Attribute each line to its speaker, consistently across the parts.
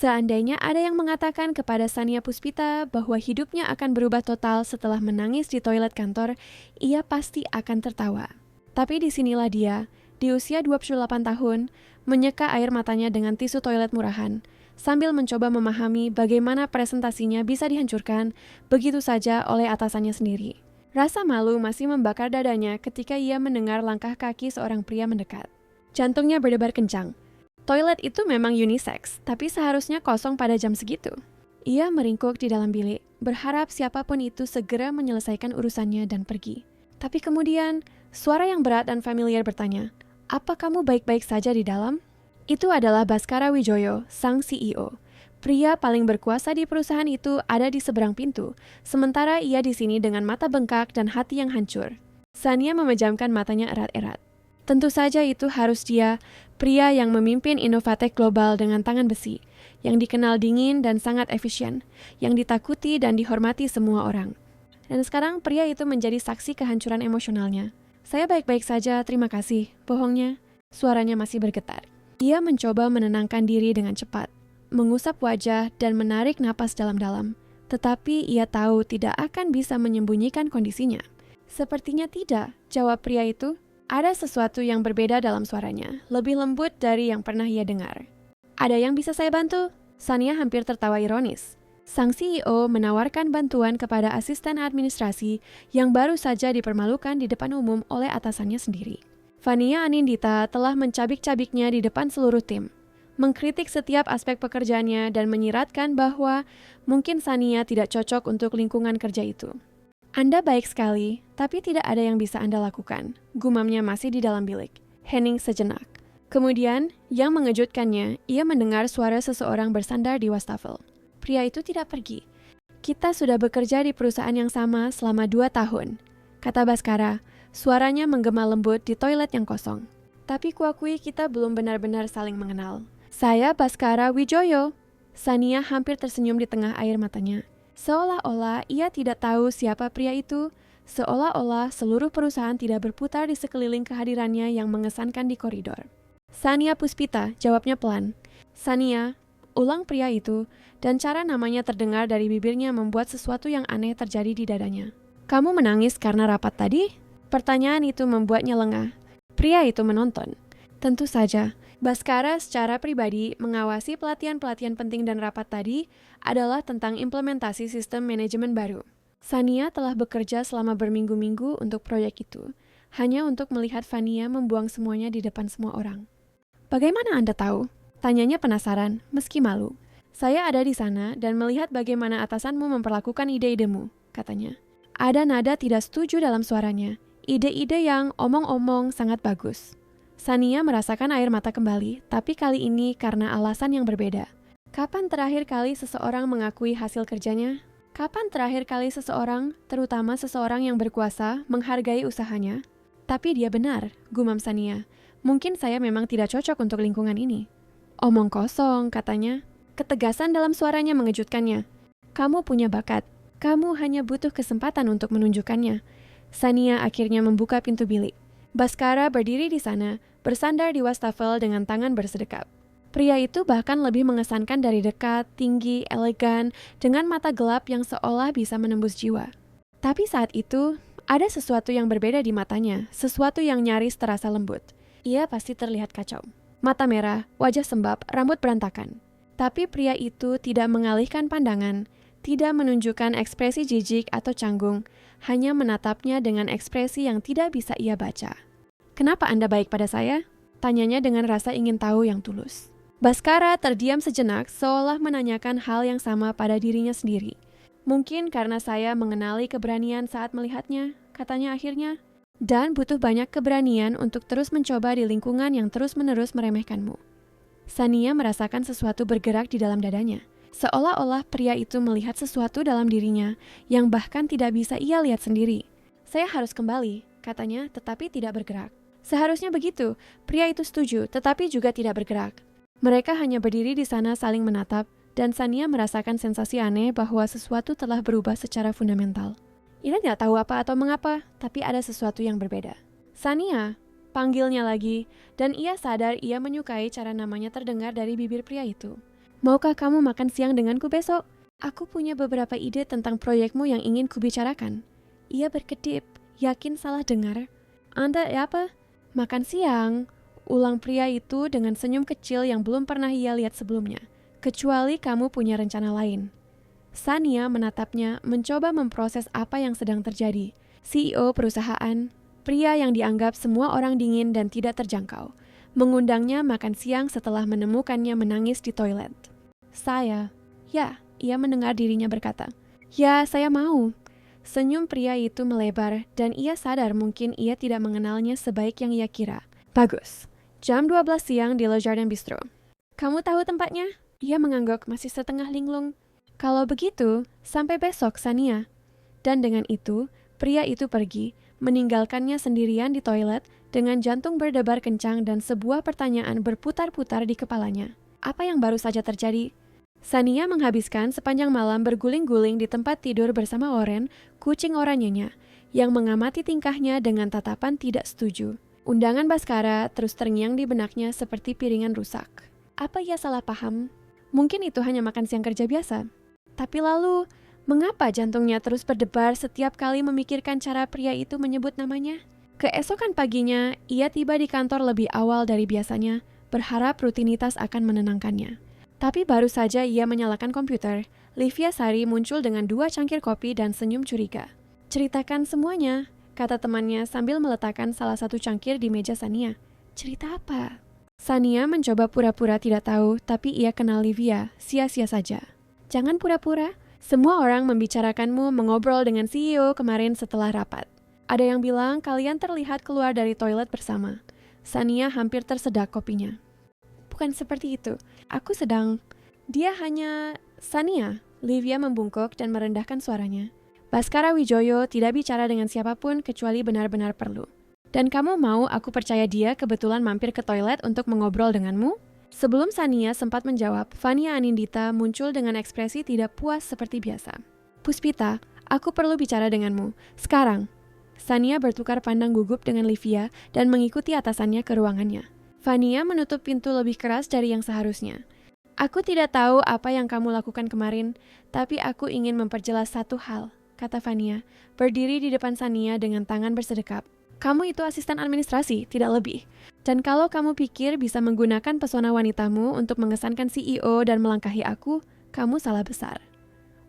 Speaker 1: Seandainya ada yang mengatakan kepada Sania Puspita bahwa hidupnya akan berubah total setelah menangis di toilet kantor, ia pasti akan tertawa. Tapi disinilah dia, di usia 28 tahun, menyeka air matanya dengan tisu toilet murahan, sambil mencoba memahami bagaimana presentasinya bisa dihancurkan begitu saja oleh atasannya sendiri. Rasa malu masih membakar dadanya ketika ia mendengar langkah kaki seorang pria mendekat. Jantungnya berdebar kencang. Toilet itu memang unisex, tapi seharusnya kosong pada jam segitu. Ia meringkuk di dalam bilik, berharap siapapun itu segera menyelesaikan urusannya dan pergi. Tapi kemudian, suara yang berat dan familiar bertanya, "Apa kamu baik-baik saja di dalam?" Itu adalah Baskara Wijoyo, sang CEO. Pria paling berkuasa di perusahaan itu ada di seberang pintu, sementara ia di sini dengan mata bengkak dan hati yang hancur. Sania memejamkan matanya erat-erat. Tentu saja itu harus dia, pria yang memimpin Innovatek Global dengan tangan besi, yang dikenal dingin dan sangat efisien, yang ditakuti dan dihormati semua orang. Dan sekarang pria itu menjadi saksi kehancuran emosionalnya. "Saya baik-baik saja, terima kasih," bohongnya. Suaranya masih bergetar. Ia mencoba menenangkan diri dengan cepat, mengusap wajah dan menarik napas dalam-dalam. Tetapi ia tahu tidak akan bisa menyembunyikan kondisinya. "Sepertinya tidak," jawab pria itu. Ada sesuatu yang berbeda dalam suaranya, lebih lembut dari yang pernah ia dengar. "Ada yang bisa saya bantu?" Sania hampir tertawa ironis. Sang CEO menawarkan bantuan kepada asisten administrasi yang baru saja dipermalukan di depan umum oleh atasannya sendiri. Vania Anindita telah mencabik-cabiknya di depan seluruh tim, mengkritik setiap aspek pekerjaannya dan menyiratkan bahwa mungkin Sania tidak cocok untuk lingkungan kerja itu. "Anda baik sekali, tapi tidak ada yang bisa Anda lakukan," gumamnya masih di dalam bilik. Hening sejenak. Kemudian, yang mengejutkannya, ia mendengar suara seseorang bersandar di wastafel. Pria itu tidak pergi. "Kita sudah bekerja di perusahaan yang sama selama 2 tahun, kata Baskara, suaranya menggema lembut di toilet yang kosong. "Tapi kuakui kita belum benar-benar saling mengenal." "Saya Baskara Wijoyo." Sania hampir tersenyum di tengah air matanya. Seolah-olah ia tidak tahu siapa pria itu, seolah-olah seluruh perusahaan tidak berputar di sekeliling kehadirannya yang mengesankan di koridor. "Sania Puspita," jawabnya pelan. "Sania," ulang pria itu, dan cara namanya terdengar dari bibirnya membuat sesuatu yang aneh terjadi di dadanya. "Kamu menangis karena rapat tadi?" Pertanyaan itu membuatnya lengah. Pria itu menonton. Tentu saja, Baskara secara pribadi mengawasi pelatihan-pelatihan penting dan rapat tadi adalah tentang implementasi sistem manajemen baru. Sania telah bekerja selama berminggu-minggu untuk proyek itu, hanya untuk melihat Vania membuang semuanya di depan semua orang. "Bagaimana Anda tahu?" tanyanya penasaran, meski malu. "Saya ada di sana dan melihat bagaimana atasanmu memperlakukan ide-idemu," katanya. Ada nada tidak setuju dalam suaranya, ide-ide yang omong-omong sangat bagus. Sania merasakan air mata kembali, tapi kali ini karena alasan yang berbeda. Kapan terakhir kali seseorang mengakui hasil kerjanya? Kapan terakhir kali seseorang, terutama seseorang yang berkuasa, menghargai usahanya? "Tapi dia benar," gumam Sania. "Mungkin saya memang tidak cocok untuk lingkungan ini." "Omong kosong," katanya. Ketegasan dalam suaranya mengejutkannya. "Kamu punya bakat. Kamu hanya butuh kesempatan untuk menunjukkannya." Sania akhirnya membuka pintu bilik. Baskara berdiri di sana, bersandar di wastafel dengan tangan bersedekap. Pria itu bahkan lebih mengesankan dari dekat, tinggi, elegan, dengan mata gelap yang seolah bisa menembus jiwa. Tapi saat itu, ada sesuatu yang berbeda di matanya, sesuatu yang nyaris terasa lembut. Ia pasti terlihat kacau. Mata merah, wajah sembab, rambut berantakan. Tapi pria itu tidak mengalihkan pandangan, tidak menunjukkan ekspresi jijik atau canggung, hanya menatapnya dengan ekspresi yang tidak bisa ia baca. "Kenapa Anda baik pada saya?" tanyanya dengan rasa ingin tahu yang tulus. Baskara terdiam sejenak seolah menanyakan hal yang sama pada dirinya sendiri. "Mungkin karena saya mengenali keberanian saat melihatnya," katanya akhirnya. "Dan butuh banyak keberanian untuk terus mencoba di lingkungan yang terus-menerus meremehkanmu." Sania merasakan sesuatu bergerak di dalam dadanya. Seolah-olah pria itu melihat sesuatu dalam dirinya yang bahkan tidak bisa ia lihat sendiri. "Saya harus kembali," katanya, tetapi tidak bergerak. Seharusnya begitu, pria itu setuju, tetapi juga tidak bergerak. Mereka hanya berdiri di sana saling menatap, dan Sania merasakan sensasi aneh bahwa sesuatu telah berubah secara fundamental. Ia tidak tahu apa atau mengapa, tapi ada sesuatu yang berbeda. "Sania," panggilnya lagi, dan ia sadar ia menyukai cara namanya terdengar dari bibir pria itu. Maukah kamu makan siang denganku besok? Aku punya beberapa ide tentang proyekmu yang ingin kubicarakan. Ia berkedip, yakin salah dengar. Anda apa? Makan siang? Ulang pria itu dengan senyum kecil yang belum pernah ia lihat sebelumnya. Kecuali kamu punya rencana lain. Sania menatapnya, mencoba memproses apa yang sedang terjadi. CEO perusahaan, pria yang dianggap semua orang dingin dan tidak terjangkau, mengundangnya makan siang setelah menemukannya menangis di toilet. Ia mendengar dirinya berkata, "Ya, saya mau." Senyum pria itu melebar dan ia sadar mungkin ia tidak mengenalnya sebaik yang ia kira. Bagus. Jam 12 siang di Le Jardin Bistro. Kamu tahu tempatnya? Ia mengangguk masih setengah linglung. Kalau begitu, sampai besok, Sania. Dan dengan itu, pria itu pergi, meninggalkannya sendirian di toilet dengan jantung berdebar kencang dan sebuah pertanyaan berputar-putar di kepalanya. Apa yang baru saja terjadi? Sania menghabiskan sepanjang malam berguling-guling di tempat tidur bersama Oren, kucing oranyenya, yang mengamati tingkahnya dengan tatapan tidak setuju. Undangan Baskara terus terngiang di benaknya seperti piringan rusak. Apa ia salah paham? Mungkin itu hanya makan siang kerja biasa. Tapi lalu, mengapa jantungnya terus berdebar setiap kali memikirkan cara pria itu menyebut namanya? Keesokan paginya, ia tiba di kantor lebih awal dari biasanya, berharap rutinitas akan menenangkannya. Tapi baru saja ia menyalakan komputer, Livia Sari muncul dengan 2 cangkir kopi dan senyum curiga. "Ceritakan semuanya," kata temannya sambil meletakkan salah satu cangkir di meja Sania. "Cerita apa?" Sania mencoba pura-pura tidak tahu, tapi ia kenal Livia, sia-sia saja. "Jangan pura-pura, semua orang membicarakanmu mengobrol dengan CEO kemarin setelah rapat. Ada yang bilang kalian terlihat keluar dari toilet bersama." Sania hampir tersedak kopinya. "Bukan seperti itu. Aku sedang..." "Dia hanya..." "Sania," Livia membungkuk dan merendahkan suaranya. "Baskara Wijoyo tidak bicara dengan siapapun kecuali benar-benar perlu. Dan kamu mau aku percaya dia kebetulan mampir ke toilet untuk mengobrol denganmu?" Sebelum Sania sempat menjawab, Fania Anindita muncul dengan ekspresi tidak puas seperti biasa. "Puspita, aku perlu bicara denganmu. Sekarang." Sania bertukar pandang gugup dengan Livia dan mengikuti atasannya ke ruangannya. Fania menutup pintu lebih keras dari yang seharusnya. "Aku tidak tahu apa yang kamu lakukan kemarin, tapi aku ingin memperjelas satu hal," kata Fania, berdiri di depan Sania dengan tangan bersedekap. "Kamu itu asisten administrasi, tidak lebih. Dan kalau kamu pikir bisa menggunakan pesona wanitamu untuk mengesankan CEO dan melangkahi aku, kamu salah besar."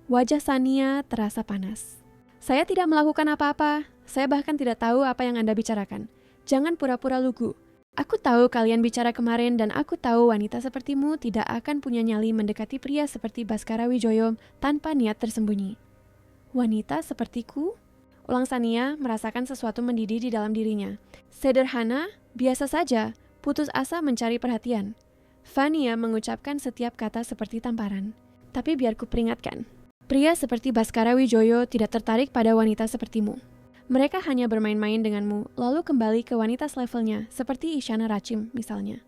Speaker 1: Wajah Sania terasa panas. "Saya tidak melakukan apa-apa. Saya bahkan tidak tahu apa yang Anda bicarakan. Jangan pura-pura lugu. Aku tahu kalian bicara kemarin dan aku tahu wanita sepertimu tidak akan punya nyali mendekati pria seperti Baskara Wijoyo tanpa niat tersembunyi." "Wanita sepertiku?" ulang Sania, merasakan sesuatu mendidih di dalam dirinya. "Sederhana, biasa saja, putus asa mencari perhatian." Fania mengucapkan setiap kata seperti tamparan. "Tapi biar ku peringatkan, pria seperti Baskara Wijoyo tidak tertarik pada wanita sepertimu. Mereka hanya bermain-main denganmu, lalu kembali ke wanita selevelnya, seperti Isyana Rachim misalnya."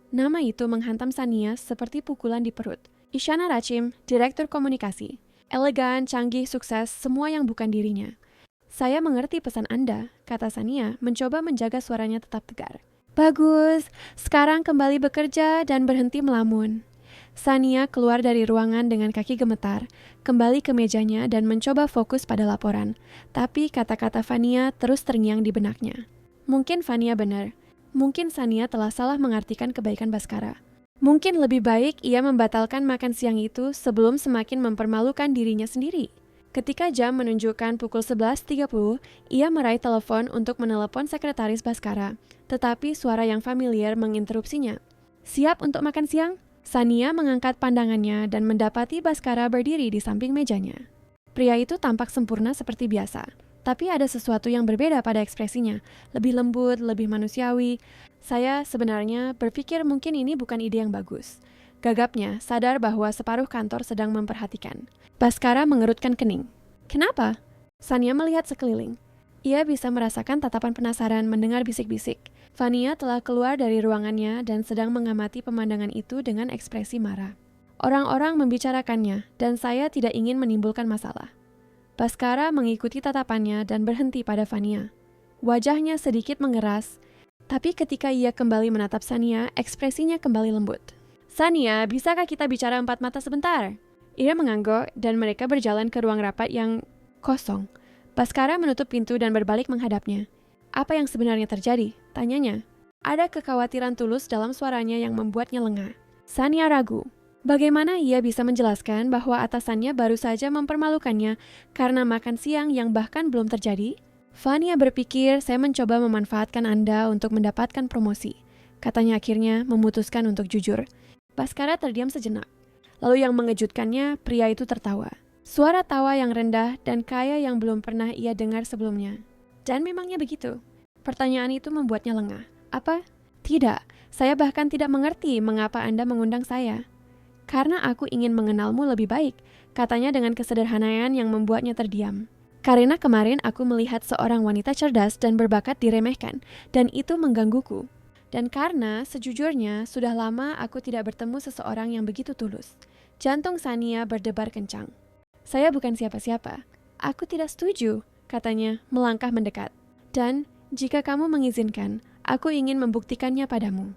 Speaker 1: Nama itu menghantam Sania seperti pukulan di perut. Isyana Rachim, direktur komunikasi. Elegan, canggih, sukses, semua yang bukan dirinya. "Saya mengerti pesan Anda," kata Sania, mencoba menjaga suaranya tetap tegar. "Bagus, sekarang kembali bekerja dan berhenti melamun." Sania keluar dari ruangan dengan kaki gemetar, kembali ke mejanya dan mencoba fokus pada laporan. Tapi kata-kata Fania terus terngiang di benaknya. Mungkin Fania benar. Mungkin Sania telah salah mengartikan kebaikan Baskara. Mungkin lebih baik ia membatalkan makan siang itu sebelum semakin mempermalukan dirinya sendiri. Ketika jam menunjukkan pukul 11.30, ia meraih telepon untuk menelepon sekretaris Baskara, tetapi suara yang familiar menginterupsinya. "Siap untuk makan siang?" Sania mengangkat pandangannya dan mendapati Baskara berdiri di samping mejanya. Pria itu tampak sempurna seperti biasa, tapi ada sesuatu yang berbeda pada ekspresinya, lebih lembut, lebih manusiawi. "Saya sebenarnya berpikir mungkin ini bukan ide yang bagus," gagapnya, sadar bahwa separuh kantor sedang memperhatikan. Baskara mengerutkan kening. "Kenapa?" Sania melihat sekeliling. Ia bisa merasakan tatapan penasaran mendengar bisik-bisik. Fania telah keluar dari ruangannya dan sedang mengamati pemandangan itu dengan ekspresi marah. "Orang-orang membicarakannya, dan saya tidak ingin menimbulkan masalah." Baskara mengikuti tatapannya dan berhenti pada Fania. Wajahnya sedikit mengeras, tapi ketika ia kembali menatap Sania, ekspresinya kembali lembut. Sania, bisakah kita bicara empat mata sebentar? Ia mengangguk dan mereka berjalan ke ruang rapat yang kosong. Baskara menutup pintu dan berbalik menghadapnya. Apa yang sebenarnya terjadi? Tanyanya. Ada kekhawatiran tulus dalam suaranya yang membuatnya lengah. Sania ragu. Bagaimana ia bisa menjelaskan bahwa atasannya baru saja mempermalukannya karena makan siang yang bahkan belum terjadi? Vania berpikir saya mencoba memanfaatkan Anda untuk mendapatkan promosi. Katanya akhirnya memutuskan untuk jujur. Baskara terdiam sejenak. Lalu yang mengejutkannya, pria itu tertawa. Suara tawa yang rendah dan kaya yang belum pernah ia dengar sebelumnya. Dan memangnya begitu? Pertanyaan itu membuatnya lengah. Apa? Tidak, saya bahkan tidak mengerti mengapa Anda mengundang saya. Karena aku ingin mengenalmu lebih baik, katanya dengan kesederhanaan yang membuatnya terdiam. Karena kemarin aku melihat seorang wanita cerdas dan berbakat diremehkan, dan itu menggangguku. Dan karena sejujurnya sudah lama aku tidak bertemu seseorang yang begitu tulus. Jantung Sania berdebar kencang. Saya bukan siapa-siapa. Aku tidak setuju, katanya melangkah mendekat. Dan jika kamu mengizinkan, aku ingin membuktikannya padamu.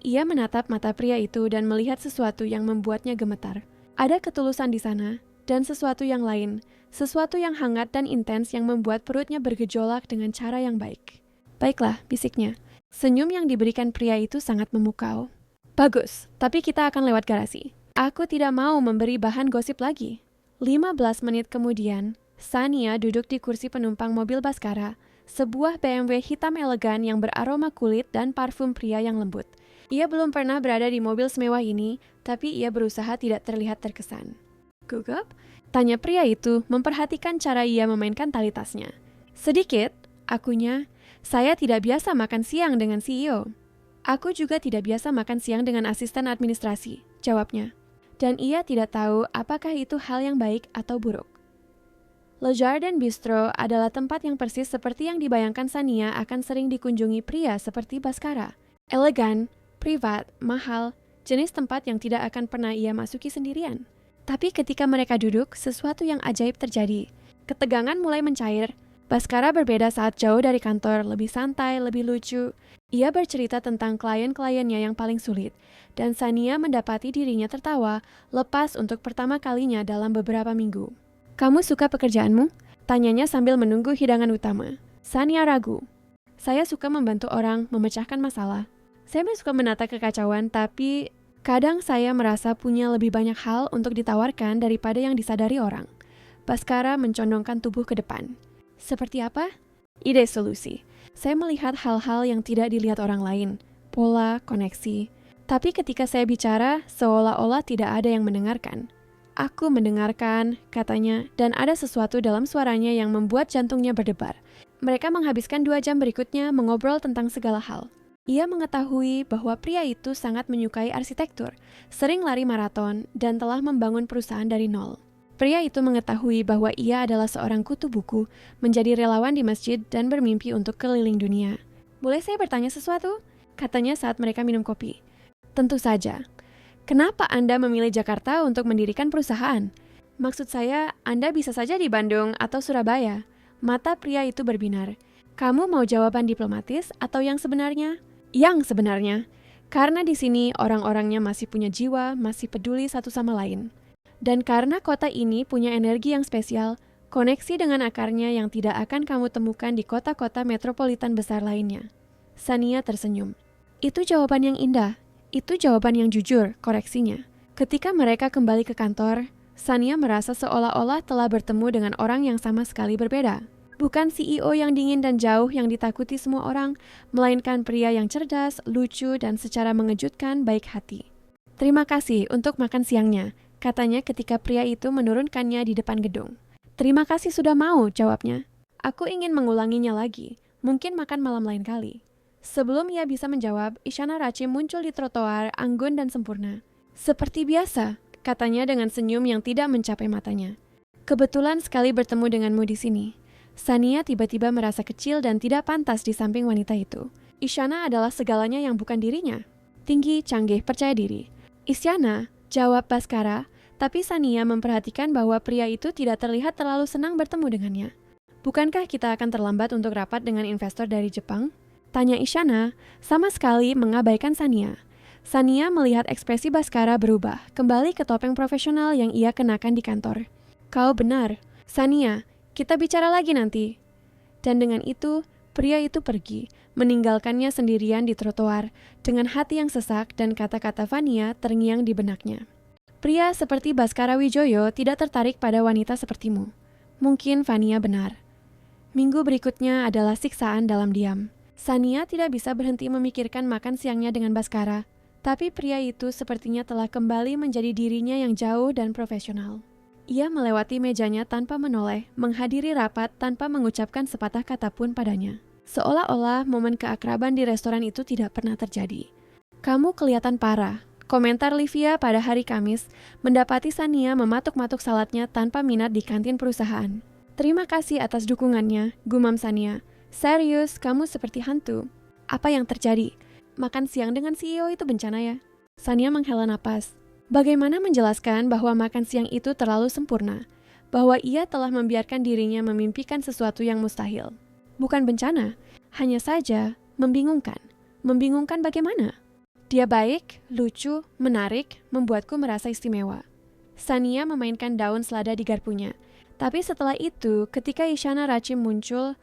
Speaker 1: Ia menatap mata pria itu dan melihat sesuatu yang membuatnya gemetar. Ada ketulusan di sana, dan sesuatu yang lain, sesuatu yang hangat dan intens yang membuat perutnya bergejolak dengan cara yang baik. Baiklah, bisiknya. Senyum yang diberikan pria itu sangat memukau. Bagus, tapi kita akan lewat garasi. Aku tidak mau memberi bahan gosip lagi. 15 menit kemudian, Sania duduk di kursi penumpang mobil Baskara, sebuah BMW hitam elegan yang beraroma kulit dan parfum pria yang lembut. Ia belum pernah berada di mobil semewah ini, tapi ia berusaha tidak terlihat terkesan. Gugup? Tanya pria itu, memperhatikan cara ia memainkan tali tasnya. Sedikit, akunya, saya tidak biasa makan siang dengan CEO. Aku juga tidak biasa makan siang dengan asisten administrasi, jawabnya. Dan ia tidak tahu apakah itu hal yang baik atau buruk. Le Jardin Bistro adalah tempat yang persis seperti yang dibayangkan Sania akan sering dikunjungi pria seperti Baskara. Elegan, privat, mahal, jenis tempat yang tidak akan pernah ia masuki sendirian. Tapi ketika mereka duduk, sesuatu yang ajaib terjadi. Ketegangan mulai mencair. Baskara berbeda saat jauh dari kantor, lebih santai, lebih lucu. Ia bercerita tentang klien-kliennya yang paling sulit, dan Sania mendapati dirinya tertawa lepas untuk pertama kalinya dalam beberapa minggu. Kamu suka pekerjaanmu? Tanyanya sambil menunggu hidangan utama. Sania ragu. Saya suka membantu orang memecahkan masalah. Saya suka menata kekacauan, tapi kadang saya merasa punya lebih banyak hal untuk ditawarkan daripada yang disadari orang. Baskara mencondongkan tubuh ke depan. Seperti apa? Ide solusi. Saya melihat hal-hal yang tidak dilihat orang lain. Pola, koneksi. Tapi ketika saya bicara, seolah-olah tidak ada yang mendengarkan. Aku mendengarkan, katanya, dan ada sesuatu dalam suaranya yang membuat jantungnya berdebar. Mereka menghabiskan 2 jam berikutnya mengobrol tentang segala hal. Ia mengetahui bahwa pria itu sangat menyukai arsitektur, sering lari maraton, dan telah membangun perusahaan dari nol. Pria itu mengetahui bahwa ia adalah seorang kutu buku, menjadi relawan di masjid, dan bermimpi untuk keliling dunia. Boleh saya bertanya sesuatu? Katanya saat mereka minum kopi. Tentu saja. Kenapa Anda memilih Jakarta untuk mendirikan perusahaan? Maksud saya, Anda bisa saja di Bandung atau Surabaya. Mata pria itu berbinar. Kamu mau jawaban diplomatis atau yang sebenarnya? Yang sebenarnya. Karena di sini orang-orangnya masih punya jiwa, masih peduli satu sama lain. Dan karena kota ini punya energi yang spesial, koneksi dengan akarnya yang tidak akan kamu temukan di kota-kota metropolitan besar lainnya. Sania tersenyum. Itu jawaban yang indah. Itu jawaban yang jujur, koreksinya. Ketika mereka kembali ke kantor, Sania merasa seolah-olah telah bertemu dengan orang yang sama sekali berbeda. Bukan CEO yang dingin dan jauh yang ditakuti semua orang, melainkan pria yang cerdas, lucu, dan secara mengejutkan baik hati. Terima kasih untuk makan siangnya, katanya ketika pria itu menurunkannya di depan gedung. Terima kasih sudah mau, jawabnya. Aku ingin mengulanginya lagi, mungkin makan malam lain kali. Sebelum ia bisa menjawab, Isyana Rachim muncul di trotoar, anggun dan sempurna. Seperti biasa, katanya dengan senyum yang tidak mencapai matanya. Kebetulan sekali bertemu denganmu di sini. Sania tiba-tiba merasa kecil dan tidak pantas di samping wanita itu. Isyana adalah segalanya yang bukan dirinya. Tinggi, canggih, percaya diri. Isyana, jawab Baskara, tapi Sania memperhatikan bahwa pria itu tidak terlihat terlalu senang bertemu dengannya. Bukankah kita akan terlambat untuk rapat dengan investor dari Jepang? Tanya Isyana, sama sekali mengabaikan Sania. Sania melihat ekspresi Baskara berubah, kembali ke topeng profesional yang ia kenakan di kantor. Kau benar, Sania, kita bicara lagi nanti. Dan dengan itu, pria itu pergi, meninggalkannya sendirian di trotoar, dengan hati yang sesak dan kata-kata Vania terngiang di benaknya. Pria seperti Baskara Wijoyo tidak tertarik pada wanita sepertimu. Mungkin Vania benar. Minggu berikutnya adalah siksaan dalam diam. Sania tidak bisa berhenti memikirkan makan siangnya dengan Baskara, tapi pria itu sepertinya telah kembali menjadi dirinya yang jauh dan profesional. Ia melewati mejanya tanpa menoleh, menghadiri rapat tanpa mengucapkan sepatah kata pun padanya. Seolah-olah momen keakraban di restoran itu tidak pernah terjadi. Kamu kelihatan parah, komentar Livia pada hari Kamis, mendapati Sania mematuk-matuk saladnya tanpa minat di kantin perusahaan. Terima kasih atas dukungannya, gumam Sania. Serius, kamu seperti hantu. Apa yang terjadi? Makan siang dengan CEO itu bencana ya? Sania menghela napas. Bagaimana menjelaskan bahwa makan siang itu terlalu sempurna? Bahwa ia telah membiarkan dirinya memimpikan sesuatu yang mustahil. Bukan bencana, hanya saja membingungkan. Membingungkan bagaimana? Dia baik, lucu, menarik, membuatku merasa istimewa. Sania memainkan daun selada di garpunya. Tapi setelah itu, ketika Isyana Rachim muncul,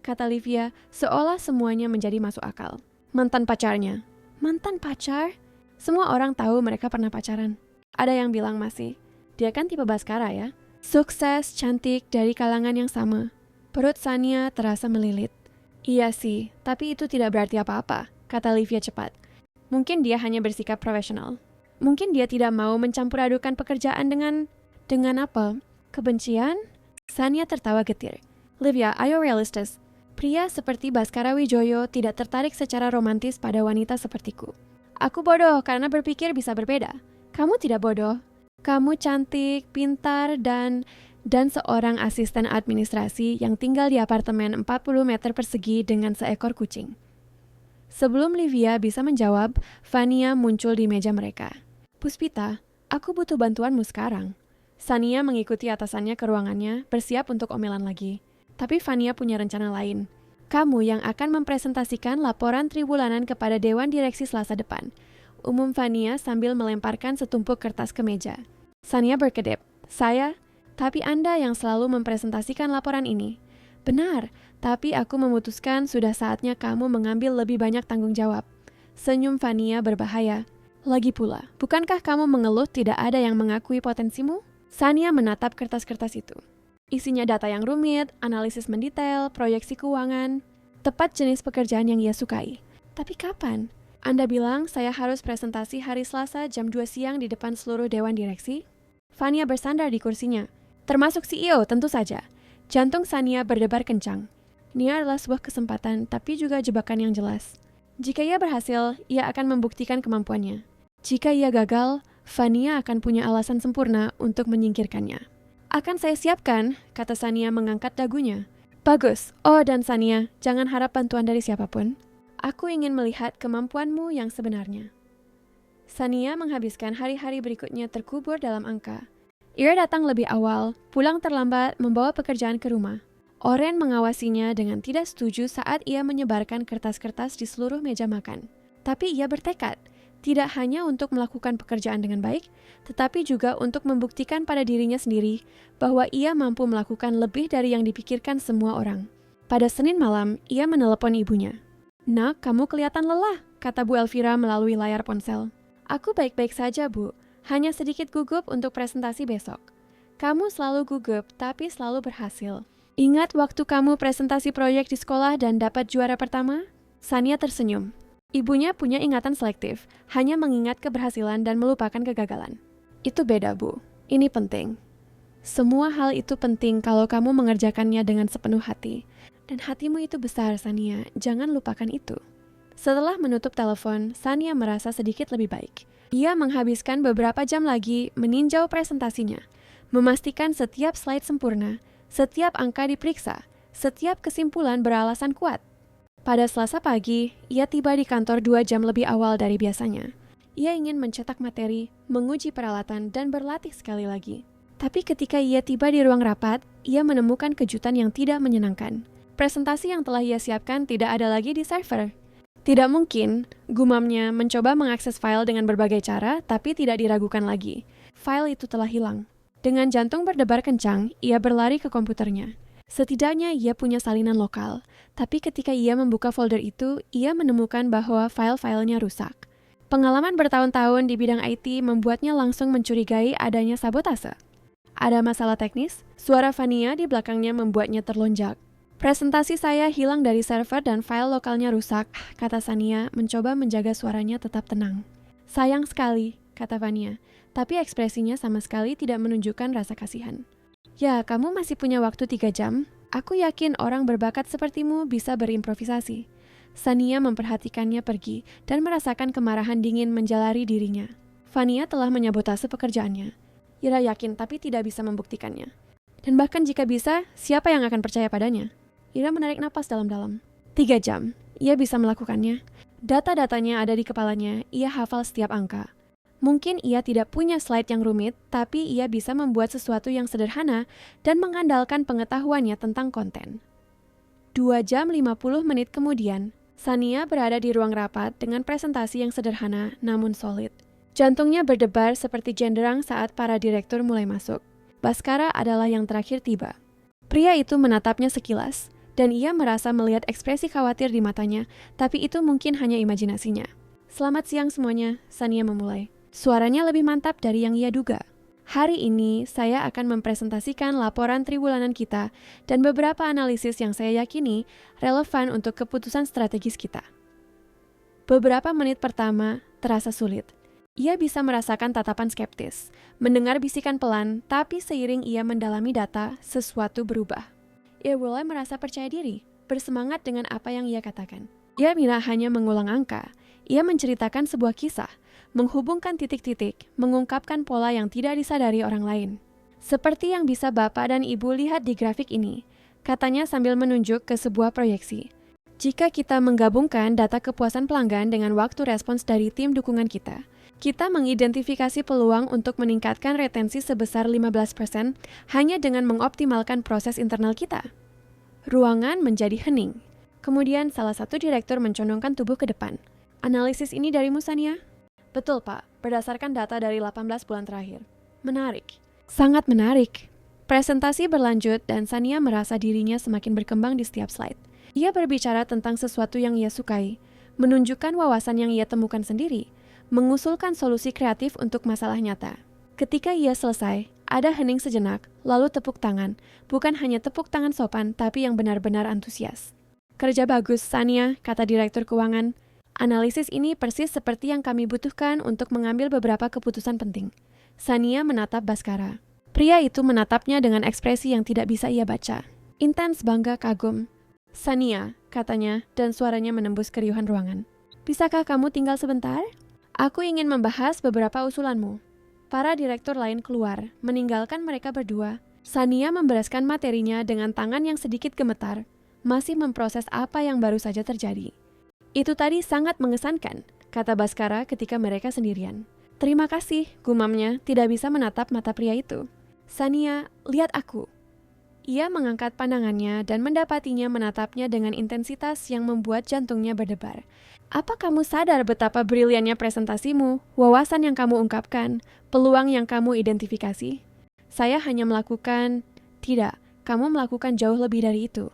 Speaker 1: kata Livia, seolah semuanya menjadi masuk akal. Mantan pacarnya. Mantan pacar? Semua orang tahu mereka pernah pacaran. Ada yang bilang masih. Dia kan tipe Baskara ya. Sukses, cantik, dari kalangan yang sama. Perut Sania terasa melilit. Iya sih, tapi itu tidak berarti apa-apa, kata Livia cepat. Mungkin dia hanya bersikap profesional. Mungkin dia tidak mau mencampur adukan pekerjaan dengan apa? Kebencian? Sania tertawa getir. Livia, ayo realistis. Pria seperti Baskara Wijoyo tidak tertarik secara romantis pada wanita sepertiku. Aku bodoh karena berpikir bisa berbeda. Kamu tidak bodoh. Kamu cantik, pintar, dan seorang asisten administrasi yang tinggal di apartemen 40 meter persegi dengan seekor kucing. Sebelum Livia bisa menjawab, Vania muncul di meja mereka. Puspita, aku butuh bantuanmu sekarang. Sania mengikuti atasannya ke ruangannya, bersiap untuk omelan lagi. Tapi Vania punya rencana lain. Kamu yang akan mempresentasikan laporan tribulanan kepada Dewan Direksi Selasa depan. Umum Vania sambil melemparkan setumpuk kertas ke meja. Sania berkedip. Saya? Tapi Anda yang selalu mempresentasikan laporan ini. Benar, tapi aku memutuskan sudah saatnya kamu mengambil lebih banyak tanggung jawab. Senyum Vania berbahaya. Lagi pula, bukankah kamu mengeluh tidak ada yang mengakui potensimu? Sania menatap kertas-kertas itu. Isinya data yang rumit, analisis mendetail, proyeksi keuangan, tepat jenis pekerjaan yang ia sukai. Tapi kapan? Anda bilang saya harus presentasi hari Selasa jam 2 siang di depan seluruh Dewan Direksi? Vania bersandar di kursinya. Termasuk CEO tentu saja. Jantung Sania berdebar kencang. Ini adalah sebuah kesempatan, tapi juga jebakan yang jelas. Jika ia berhasil, ia akan membuktikan kemampuannya. Jika ia gagal, Vania akan punya alasan sempurna untuk menyingkirkannya. Akan saya siapkan, kata Sania mengangkat dagunya. Bagus. Oh, dan Sania, jangan harap bantuan dari siapapun. Aku ingin melihat kemampuanmu yang sebenarnya. Sania menghabiskan hari-hari berikutnya terkubur dalam angka. Ia datang lebih awal, pulang terlambat, membawa pekerjaan ke rumah. Oren mengawasinya dengan tidak setuju saat ia menyebarkan kertas-kertas di seluruh meja makan. Tapi ia bertekad, tidak hanya untuk melakukan pekerjaan dengan baik, tetapi juga untuk membuktikan pada dirinya sendiri bahwa ia mampu melakukan lebih dari yang dipikirkan semua orang. Pada Senin malam, ia menelepon ibunya. Nak, kamu kelihatan lelah, kata Bu Elvira melalui layar ponsel. Aku baik-baik saja, Bu. Hanya sedikit gugup untuk presentasi besok. Kamu selalu gugup, tapi selalu berhasil. Ingat waktu kamu presentasi proyek di sekolah dan dapat juara pertama? Sania tersenyum. Ibunya punya ingatan selektif, hanya mengingat keberhasilan dan melupakan kegagalan. Itu beda, Bu. Ini penting. Semua hal itu penting kalau kamu mengerjakannya dengan sepenuh hati. Dan hatimu itu besar, Sania. Jangan lupakan itu. Setelah menutup telepon, Sania merasa sedikit lebih baik. Ia menghabiskan beberapa jam lagi meninjau presentasinya, memastikan setiap slide sempurna, setiap angka diperiksa, setiap kesimpulan beralasan kuat. Pada Selasa pagi, ia tiba di kantor 2 jam lebih awal dari biasanya. Ia ingin mencetak materi, menguji peralatan, dan berlatih sekali lagi. Tapi ketika ia tiba di ruang rapat, ia menemukan kejutan yang tidak menyenangkan. Presentasi yang telah ia siapkan tidak ada lagi di server. Tidak mungkin, gumamnya mencoba mengakses file dengan berbagai cara, tapi tidak diragukan lagi. File itu telah hilang. Dengan jantung berdebar kencang, ia berlari ke komputernya. Setidaknya ia punya salinan lokal, tapi ketika ia membuka folder itu, ia menemukan bahwa file-filenya rusak. Pengalaman bertahun-tahun di bidang IT membuatnya langsung mencurigai adanya sabotase. Ada masalah teknis? Suara Vania di belakangnya membuatnya terlonjak. Presentasi saya hilang dari server dan file lokalnya rusak, kata Sania mencoba menjaga suaranya tetap tenang. Sayang sekali, kata Vania, tapi ekspresinya sama sekali tidak menunjukkan rasa kasihan. Ya, kamu masih punya waktu 3 jam. Aku yakin orang berbakat sepertimu bisa berimprovisasi. Sania memperhatikannya pergi dan merasakan kemarahan dingin menjalari dirinya. Vania telah menyabotase pekerjaannya. Ira yakin tapi tidak bisa membuktikannya. Dan bahkan jika bisa, siapa yang akan percaya padanya? Ira menarik napas dalam-dalam. 3 jam, ia bisa melakukannya. Data-datanya ada di kepalanya, ia hafal setiap angka. Mungkin ia tidak punya slide yang rumit, tapi ia bisa membuat sesuatu yang sederhana dan mengandalkan pengetahuannya tentang konten. 2 jam 50 menit kemudian, Sania berada di ruang rapat dengan presentasi yang sederhana namun solid. Jantungnya berdebar seperti genderang saat para direktur mulai masuk. Baskara adalah yang terakhir tiba. Pria itu menatapnya sekilas, dan ia merasa melihat ekspresi khawatir di matanya, tapi itu mungkin hanya imajinasinya. Selamat siang semuanya, Sania memulai. Suaranya lebih mantap dari yang ia duga. Hari ini saya akan mempresentasikan laporan triwulanan kita dan beberapa analisis yang saya yakini relevan untuk keputusan strategis kita. Beberapa menit pertama terasa sulit. Ia bisa merasakan tatapan skeptis, mendengar bisikan pelan, tapi seiring ia mendalami data, sesuatu berubah. Ia mulai merasa percaya diri, bersemangat dengan apa yang ia katakan. Ia tidak hanya mengulang angka, ia menceritakan sebuah kisah, menghubungkan titik-titik, mengungkapkan pola yang tidak disadari orang lain. Seperti yang bisa Bapak dan Ibu lihat di grafik ini, katanya sambil menunjuk ke sebuah proyeksi. Jika kita menggabungkan data kepuasan pelanggan dengan waktu respons dari tim dukungan kita mengidentifikasi peluang untuk meningkatkan retensi sebesar 15% hanya dengan mengoptimalkan proses internal kita. Ruangan menjadi hening. Kemudian salah satu direktur mencondongkan tubuh ke depan. Analisis ini darimu, Sania? Betul, Pak. Berdasarkan data dari 18 bulan terakhir. Menarik. Sangat menarik. Presentasi berlanjut dan Sania merasa dirinya semakin berkembang di setiap slide. Ia berbicara tentang sesuatu yang ia sukai, menunjukkan wawasan yang ia temukan sendiri, mengusulkan solusi kreatif untuk masalah nyata. Ketika ia selesai, ada hening sejenak, lalu tepuk tangan. Bukan hanya tepuk tangan sopan, tapi yang benar-benar antusias. Kerja bagus, Sania, kata Direktur Keuangan. Analisis ini persis seperti yang kami butuhkan untuk mengambil beberapa keputusan penting. Sania menatap Baskara. Pria itu menatapnya dengan ekspresi yang tidak bisa ia baca. Intens bangga kagum. Sania, katanya, dan suaranya menembus keriuhan ruangan. Bisakah kamu tinggal sebentar? Aku ingin membahas beberapa usulanmu. Para direktur lain keluar, meninggalkan mereka berdua. Sania membereskan materinya dengan tangan yang sedikit gemetar, masih memproses apa yang baru saja terjadi. Itu tadi sangat mengesankan, kata Baskara ketika mereka sendirian. Terima kasih, gumamnya, tidak bisa menatap mata pria itu. Sania, lihat aku. Ia mengangkat pandangannya dan mendapatinya menatapnya dengan intensitas yang membuat jantungnya berdebar. Apa kamu sadar betapa briliannya presentasimu, wawasan yang kamu ungkapkan, peluang yang kamu identifikasi? Saya hanya melakukan... Tidak, kamu melakukan jauh lebih dari itu.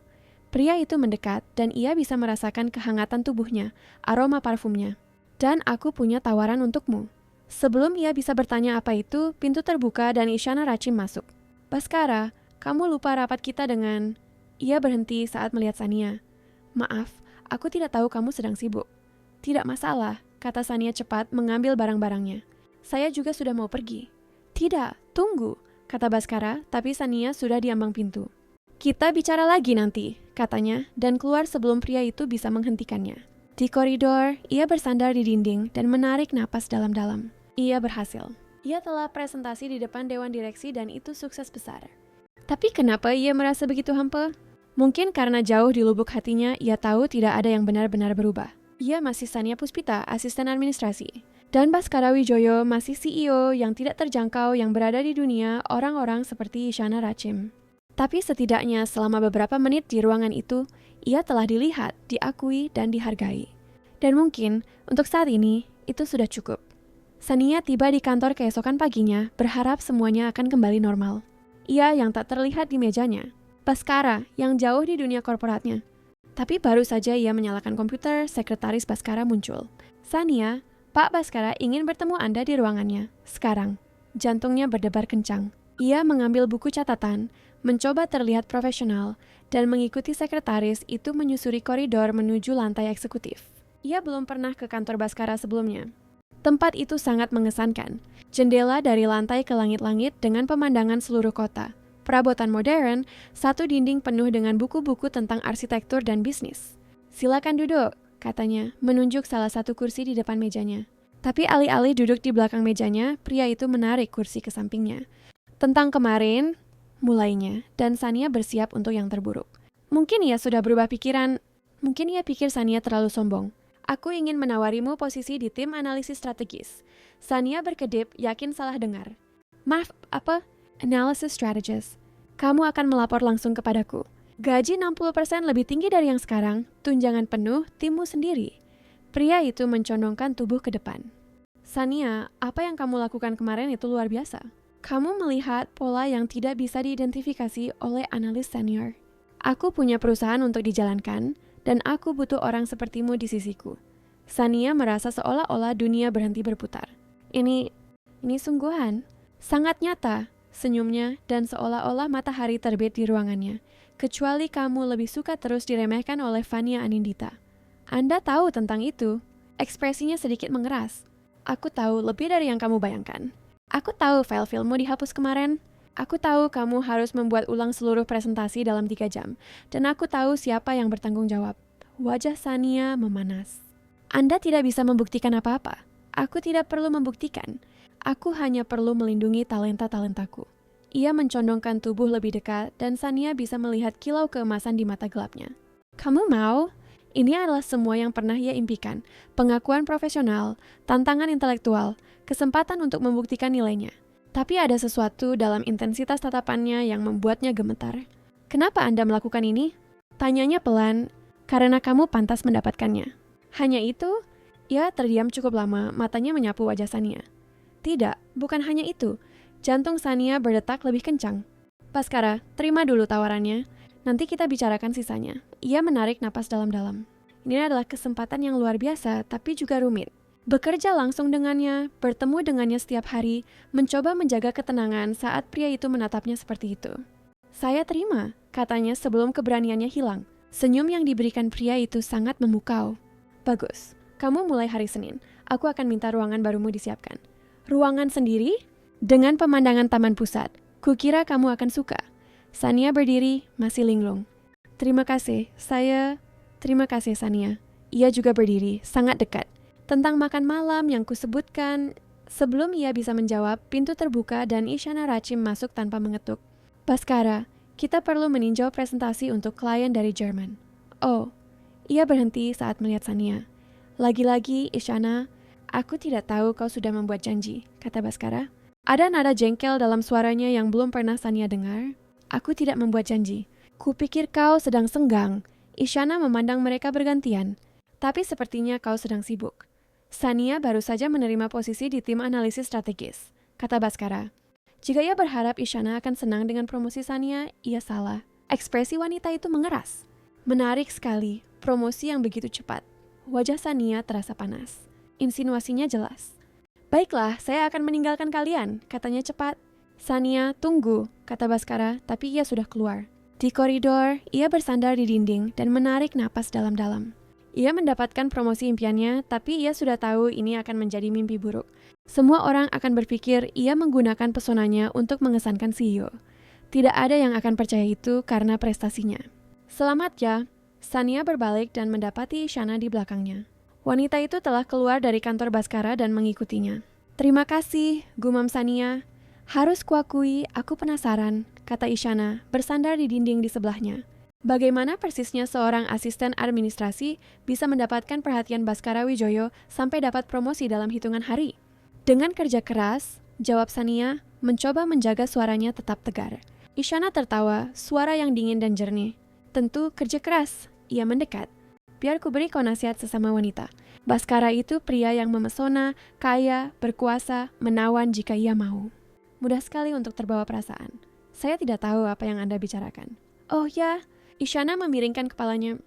Speaker 1: Pria itu mendekat dan ia bisa merasakan kehangatan tubuhnya, aroma parfumnya. Dan aku punya tawaran untukmu. Sebelum ia bisa bertanya apa itu, pintu terbuka dan Isyana Rachim masuk. Baskara, kamu lupa rapat kita dengan... Ia berhenti saat melihat Sania. Maaf, aku tidak tahu kamu sedang sibuk. Tidak masalah, kata Sania cepat mengambil barang-barangnya. Saya juga sudah mau pergi. Tidak, tunggu, kata Baskara, tapi Sania sudah di ambang pintu. Kita bicara lagi nanti, katanya, dan keluar sebelum pria itu bisa menghentikannya. Di koridor, ia bersandar di dinding dan menarik napas dalam-dalam. Ia berhasil. Ia telah presentasi di depan Dewan Direksi dan itu sukses besar. Tapi kenapa ia merasa begitu hampa? Mungkin karena jauh di lubuk hatinya, ia tahu tidak ada yang benar-benar berubah. Ia masih Sania Puspita, asisten administrasi. Dan Baskara Wijoyo masih CEO yang tidak terjangkau yang berada di dunia orang-orang seperti Isyana Rachim. Tapi setidaknya selama beberapa menit di ruangan itu, ia telah dilihat, diakui, dan dihargai. Dan mungkin untuk saat ini itu sudah cukup. Sania tiba di kantor keesokan paginya berharap semuanya akan kembali normal. Ia yang tak terlihat di mejanya, Baskara yang jauh di dunia korporatnya. Tapi baru saja ia menyalakan komputer, sekretaris Baskara muncul. Sania, Pak Baskara ingin bertemu Anda di ruangannya, sekarang. Jantungnya berdebar kencang. Ia mengambil buku catatan, mencoba terlihat profesional, dan mengikuti sekretaris itu menyusuri koridor menuju lantai eksekutif. Ia belum pernah ke kantor Baskara sebelumnya. Tempat itu sangat mengesankan. Jendela dari lantai ke langit-langit dengan pemandangan seluruh kota. Perabotan modern, satu dinding penuh dengan buku-buku tentang arsitektur dan bisnis. Silakan duduk, katanya, menunjuk salah satu kursi di depan mejanya. Tapi alih-alih duduk di belakang mejanya, pria itu menarik kursi ke sampingnya. Tentang kemarin, mulainya, dan Sania bersiap untuk yang terburuk. Mungkin ia sudah berubah pikiran, mungkin ia pikir Sania terlalu sombong. Aku ingin menawarimu posisi di tim analisis strategis. Sania berkedip, yakin salah dengar. Maaf, apa? Analysis strategist. Kamu akan melapor langsung kepadaku. Gaji 60% lebih tinggi dari yang sekarang, tunjangan penuh, timmu sendiri. Pria itu mencondongkan tubuh ke depan. Sania, apa yang kamu lakukan kemarin itu luar biasa. Kamu melihat pola yang tidak bisa diidentifikasi oleh analis senior. Aku punya perusahaan untuk dijalankan, dan aku butuh orang sepertimu di sisiku. Sania merasa seolah-olah dunia berhenti berputar. Ini sungguhan. Sangat nyata, senyumnya, dan seolah-olah matahari terbit di ruangannya. Kecuali kamu lebih suka terus diremehkan oleh Fania Anindita. Anda tahu tentang itu. Ekspresinya sedikit mengeras. Aku tahu lebih dari yang kamu bayangkan. Aku tahu file-filemu dihapus kemarin. Aku tahu kamu harus membuat ulang seluruh presentasi dalam 3 jam. Dan aku tahu siapa yang bertanggung jawab. Wajah Sania memanas. Anda tidak bisa membuktikan apa-apa. Aku tidak perlu membuktikan. Aku hanya perlu melindungi talenta-talentaku. Ia mencondongkan tubuh lebih dekat dan Sania bisa melihat kilau keemasan di mata gelapnya. Kamu mau? Ini adalah semua yang pernah ia impikan. Pengakuan profesional, tantangan intelektual, kesempatan untuk membuktikan nilainya. Tapi ada sesuatu dalam intensitas tatapannya yang membuatnya gemetar. Kenapa Anda melakukan ini? Tanyanya pelan, karena kamu pantas mendapatkannya. Hanya itu? Ia terdiam cukup lama, matanya menyapu wajah Sania. Tidak, bukan hanya itu. Jantung Sania berdetak lebih kencang. Baskara, terima dulu tawarannya. Nanti kita bicarakan sisanya. Ia menarik napas dalam-dalam. Ini adalah kesempatan yang luar biasa, tapi juga rumit. Bekerja langsung dengannya, bertemu dengannya setiap hari, mencoba menjaga ketenangan saat pria itu menatapnya seperti itu. Saya terima, katanya sebelum keberaniannya hilang. Senyum yang diberikan pria itu sangat memukau. Bagus, kamu mulai hari Senin. Aku akan minta ruangan barumu disiapkan. Ruangan sendiri? Dengan pemandangan taman pusat. Kukira kamu akan suka. Sania berdiri, masih linglung. Terima kasih Sania. Ia juga berdiri, sangat dekat. Tentang makan malam yang kusebutkan, sebelum ia bisa menjawab, pintu terbuka dan Isyana Rachim masuk tanpa mengetuk. Baskara, kita perlu meninjau presentasi untuk klien dari Jerman. Oh, ia berhenti saat melihat Sania. Lagi-lagi, Isyana, aku tidak tahu kau sudah membuat janji, kata Baskara. Ada nada jengkel dalam suaranya yang belum pernah Sania dengar. Aku tidak membuat janji. Kupikir kau sedang senggang. Isyana memandang mereka bergantian. Tapi sepertinya kau sedang sibuk. Sania baru saja menerima posisi di tim analisis strategis, kata Baskara. Jika ia berharap Isyana akan senang dengan promosi Sania, ia salah. Ekspresi wanita itu mengeras. Menarik sekali, promosi yang begitu cepat. Wajah Sania terasa panas. Insinuasinya jelas. Baiklah, saya akan meninggalkan kalian, katanya cepat. Sania, tunggu, kata Baskara, tapi ia sudah keluar. Di koridor, ia bersandar di dinding dan menarik napas dalam-dalam. Ia mendapatkan promosi impiannya, tapi ia sudah tahu ini akan menjadi mimpi buruk. Semua orang akan berpikir ia menggunakan pesonanya untuk mengesankan CEO. Tidak ada yang akan percaya itu karena prestasinya. Selamat ya, Sania berbalik dan mendapati Isyana di belakangnya. Wanita itu telah keluar dari kantor Baskara dan mengikutinya. Terima kasih, gumam Sania. Harus kuakui, aku penasaran, kata Isyana, bersandar di dinding di sebelahnya. Bagaimana persisnya seorang asisten administrasi bisa mendapatkan perhatian Baskara Wijoyo sampai dapat promosi dalam hitungan hari? Dengan kerja keras, jawab Sania, mencoba menjaga suaranya tetap tegar. Isyana tertawa, suara yang dingin dan jernih. Tentu kerja keras, ia mendekat. Biar ku beri kau nasihat sesama wanita. Baskara itu pria yang memesona, kaya, berkuasa, menawan jika ia mau. Mudah sekali untuk terbawa perasaan. Saya tidak tahu apa yang Anda bicarakan. Oh ya, Isyana memiringkan kepalanya.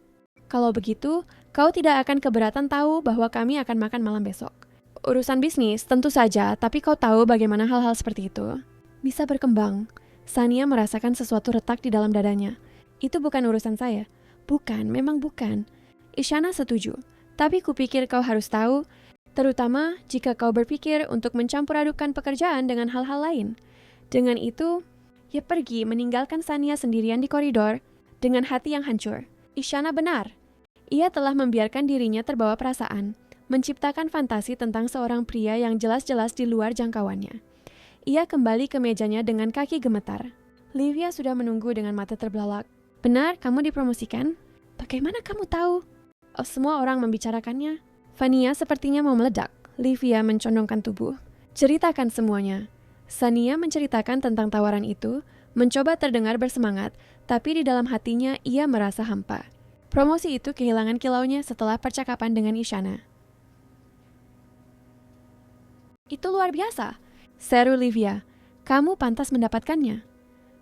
Speaker 1: Kalau begitu, kau tidak akan keberatan tahu bahwa kami akan makan malam besok. Urusan bisnis, tentu saja, tapi kau tahu bagaimana hal-hal seperti itu. Bisa berkembang. Sania merasakan sesuatu retak di dalam dadanya. Itu bukan urusan saya. Bukan, memang bukan. Isyana setuju. Tapi kupikir kau harus tahu, terutama jika kau berpikir untuk mencampur adukan pekerjaan dengan hal-hal lain. Dengan itu, ia pergi meninggalkan Sania sendirian di koridor dengan hati yang hancur. Isyana benar. Ia telah membiarkan dirinya terbawa perasaan, menciptakan fantasi tentang seorang pria yang jelas-jelas di luar jangkauannya. Ia kembali ke mejanya dengan kaki gemetar. Livia sudah menunggu dengan mata terbelalak. Benar, kamu dipromosikan? Bagaimana kamu tahu? Oh, semua orang membicarakannya. Vania sepertinya mau meledak. Livia mencondongkan tubuh. Ceritakan semuanya. Sania menceritakan tentang tawaran itu, mencoba terdengar bersemangat, tapi di dalam hatinya ia merasa hampa. Promosi itu kehilangan kilaunya setelah percakapan dengan Isyana. Itu luar biasa, seru Livia. Kamu pantas mendapatkannya.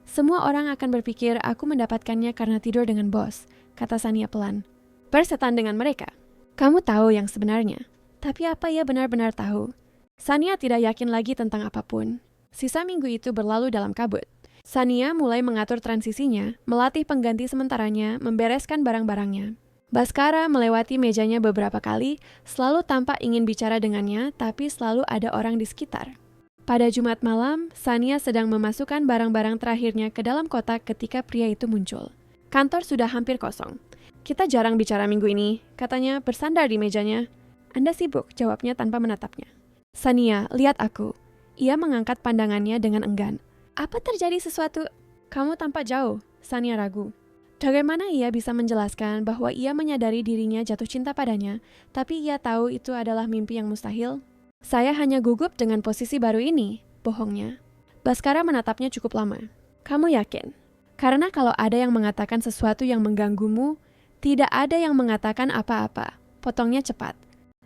Speaker 1: Semua orang akan berpikir aku mendapatkannya karena tidur dengan bos, kata Sania pelan. Persetan dengan mereka. Kamu tahu yang sebenarnya. Tapi apa ia benar-benar tahu? Sania tidak yakin lagi tentang apapun. Sisa minggu itu berlalu dalam kabut. Sania mulai mengatur transisinya, melatih pengganti sementaranya, membereskan barang-barangnya. Baskara melewati mejanya beberapa kali, selalu tampak ingin bicara dengannya, tapi selalu ada orang di sekitar. Pada Jumat malam, Sania sedang memasukkan barang-barang terakhirnya ke dalam kotak ketika pria itu muncul. Kantor sudah hampir kosong. Kita jarang bicara minggu ini, katanya bersandar di mejanya. Anda sibuk, jawabnya tanpa menatapnya. Sania, lihat aku. Ia mengangkat pandangannya dengan enggan. Apa terjadi sesuatu? Kamu tampak jauh, Sania ragu. Bagaimana ia bisa menjelaskan bahwa ia menyadari dirinya jatuh cinta padanya, tapi ia tahu itu adalah mimpi yang mustahil? Saya hanya gugup dengan posisi baru ini, bohongnya. Baskara menatapnya cukup lama. Kamu yakin? Karena kalau ada yang mengatakan sesuatu yang mengganggumu, tidak ada yang mengatakan apa-apa. Potongnya cepat.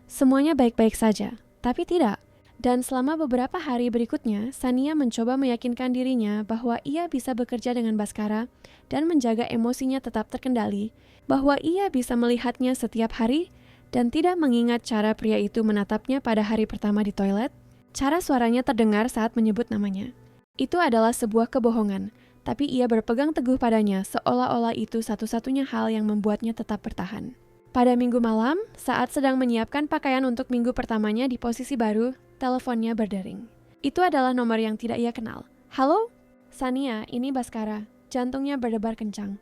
Speaker 1: Semuanya baik-baik saja, tapi tidak. Dan selama beberapa hari berikutnya, Sania mencoba meyakinkan dirinya bahwa ia bisa bekerja dengan Baskara dan menjaga emosinya tetap terkendali, bahwa ia bisa melihatnya setiap hari dan tidak mengingat cara pria itu menatapnya pada hari pertama di toilet. Cara suaranya terdengar saat menyebut namanya. Itu adalah sebuah kebohongan, tapi ia berpegang teguh padanya seolah-olah itu satu-satunya hal yang membuatnya tetap bertahan. Pada minggu malam, saat sedang menyiapkan pakaian untuk minggu pertamanya di posisi baru, teleponnya berdering. Itu adalah nomor yang tidak ia kenal. Halo? Sania, ini Baskara. Jantungnya berdebar kencang.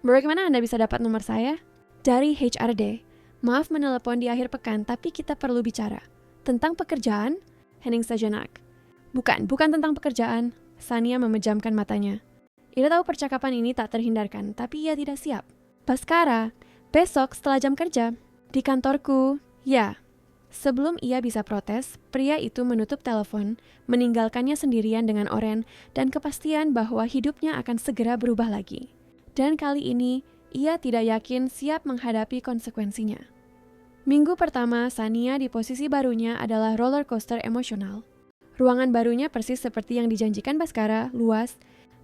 Speaker 1: Bagaimana Anda bisa dapat nomor saya? Dari HRD. Maaf menelepon di akhir pekan, tapi kita perlu bicara. Tentang pekerjaan? Hening sejenak. Bukan tentang pekerjaan. Sania memejamkan matanya. Ia tahu percakapan ini tak terhindarkan, tapi ia tidak siap. Baskara, besok setelah jam kerja. Di kantorku, ya. Sebelum ia bisa protes, pria itu menutup telepon, meninggalkannya sendirian dengan Oren dan kepastian bahwa hidupnya akan segera berubah lagi. Dan kali ini, ia tidak yakin siap menghadapi konsekuensinya. Minggu pertama, Sania di posisi barunya adalah roller coaster emosional. Ruangan barunya persis seperti yang dijanjikan Baskara, luas,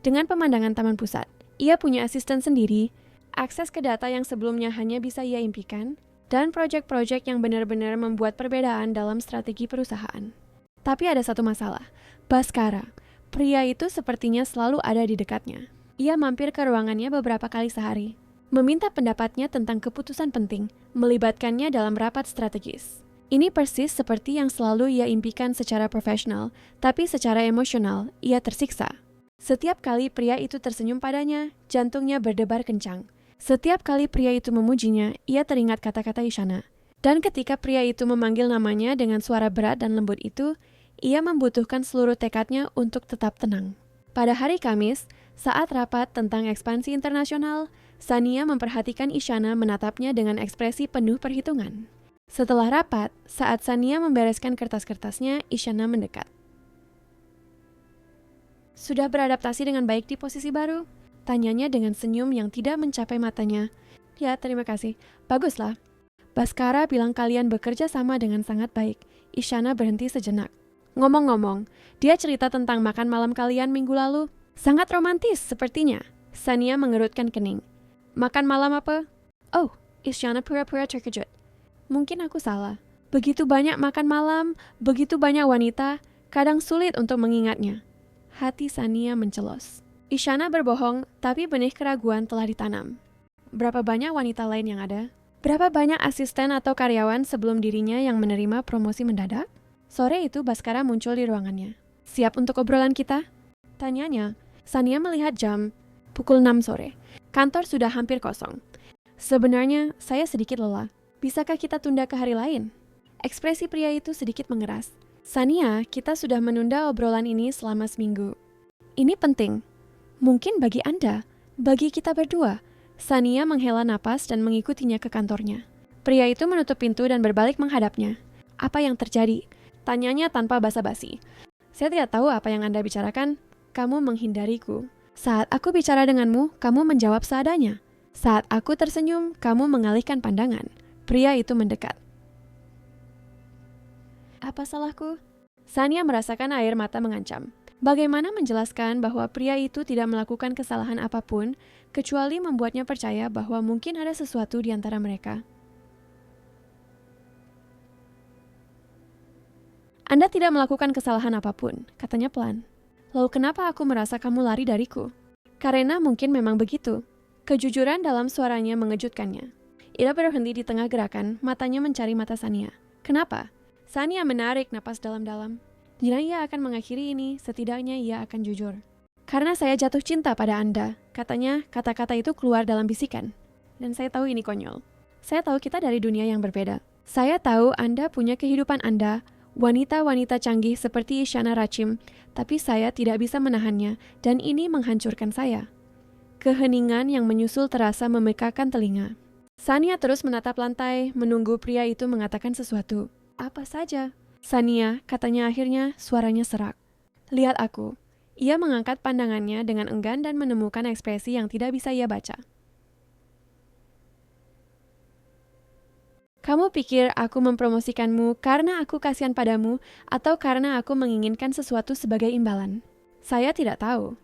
Speaker 1: dengan pemandangan taman pusat. Ia punya asisten sendiri, akses ke data yang sebelumnya hanya bisa ia impikan, dan proyek-proyek yang benar-benar membuat perbedaan dalam strategi perusahaan. Tapi ada satu masalah, Baskara, pria itu sepertinya selalu ada di dekatnya. Ia mampir ke ruangannya beberapa kali sehari, meminta pendapatnya tentang keputusan penting, melibatkannya dalam rapat strategis. Ini persis seperti yang selalu ia impikan secara profesional, tapi secara emosional, ia tersiksa. Setiap kali pria itu tersenyum padanya, jantungnya berdebar kencang. Setiap kali pria itu memujinya, ia teringat kata-kata Isyana. Dan ketika pria itu memanggil namanya dengan suara berat dan lembut itu, ia membutuhkan seluruh tekadnya untuk tetap tenang. Pada hari Kamis, saat rapat tentang ekspansi internasional, Sania memperhatikan Isyana menatapnya dengan ekspresi penuh perhitungan. Setelah rapat, saat Sania membereskan kertas-kertasnya, Isyana mendekat. Sudah beradaptasi dengan baik di posisi baru? Tanyanya dengan senyum yang tidak mencapai matanya. Ya, terima kasih. Baguslah. Baskara bilang kalian bekerja sama dengan sangat baik. Isyana berhenti sejenak. Ngomong-ngomong, dia cerita tentang makan malam kalian minggu lalu. Sangat romantis sepertinya. Sania mengerutkan kening. Makan malam apa? Oh, Isyana pura-pura terkejut. Mungkin aku salah. Begitu banyak makan malam, begitu banyak wanita, kadang sulit untuk mengingatnya. Hati Sania mencelos. Isyana berbohong, tapi benih keraguan telah ditanam. Berapa banyak wanita lain yang ada? Berapa banyak asisten atau karyawan sebelum dirinya yang menerima promosi mendadak? Sore itu Baskara muncul di ruangannya. Siap untuk obrolan kita? Tanyanya. Sania melihat jam. Pukul 6 sore. Kantor sudah hampir kosong. Sebenarnya, saya sedikit lelah. Bisakah kita tunda ke hari lain? Ekspresi pria itu sedikit mengeras. Sania, kita sudah menunda obrolan ini selama seminggu. Ini penting. Mungkin bagi Anda, bagi kita berdua. Sania menghela napas dan mengikutinya ke kantornya. Pria itu menutup pintu dan berbalik menghadapnya. Apa yang terjadi? Tanyanya tanpa basa-basi. Saya tidak tahu apa yang Anda bicarakan. Kamu menghindariku. Saat aku bicara denganmu, kamu menjawab seadanya. Saat aku tersenyum, kamu mengalihkan pandangan. Pria itu mendekat. Apa salahku? Sania merasakan air mata mengancam. Bagaimana menjelaskan bahwa pria itu tidak melakukan kesalahan apapun, kecuali membuatnya percaya bahwa mungkin ada sesuatu di antara mereka. Anda tidak melakukan kesalahan apapun, katanya pelan. Lalu kenapa aku merasa kamu lari dariku? Karena mungkin memang begitu. Kejujuran dalam suaranya mengejutkannya. Ida berhenti di tengah gerakan, matanya mencari mata Sania. Kenapa? Sania menarik napas dalam-dalam. Jika ia akan mengakhiri ini, setidaknya ia akan jujur. Karena saya jatuh cinta pada Anda, katanya kata-kata itu keluar dalam bisikan. Dan saya tahu ini konyol. Saya tahu kita dari dunia yang berbeda. Saya tahu Anda punya kehidupan Anda, wanita-wanita canggih seperti Isyana Rachim, tapi saya tidak bisa menahannya, dan ini menghancurkan saya. Keheningan yang menyusul terasa memekakan telinga. Sania terus menatap lantai, menunggu pria itu mengatakan sesuatu. Apa saja? Sania, katanya akhirnya, suaranya serak. Lihat aku. Ia mengangkat pandangannya dengan enggan dan menemukan ekspresi yang tidak bisa ia baca. Kamu pikir aku mempromosikanmu karena aku kasihan padamu atau karena aku menginginkan sesuatu sebagai imbalan? Saya tidak tahu.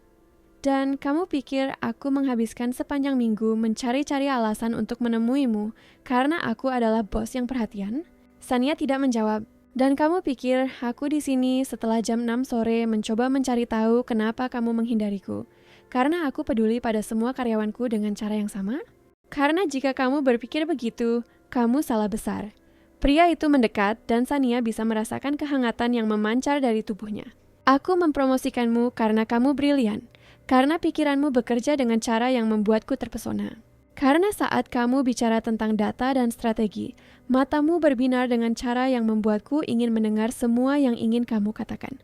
Speaker 1: Dan kamu pikir aku menghabiskan sepanjang minggu mencari-cari alasan untuk menemuimu karena aku adalah bos yang perhatian? Sania tidak menjawab. Dan kamu pikir aku di sini setelah jam 6 sore mencoba mencari tahu kenapa kamu menghindariku? Karena aku peduli pada semua karyawanku dengan cara yang sama? Karena jika kamu berpikir begitu, kamu salah besar. Pria itu mendekat dan Sania bisa merasakan kehangatan yang memancar dari tubuhnya. Aku mempromosikanmu karena kamu brilian. Karena pikiranmu bekerja dengan cara yang membuatku terpesona. Karena saat kamu bicara tentang data dan strategi, matamu berbinar dengan cara yang membuatku ingin mendengar semua yang ingin kamu katakan.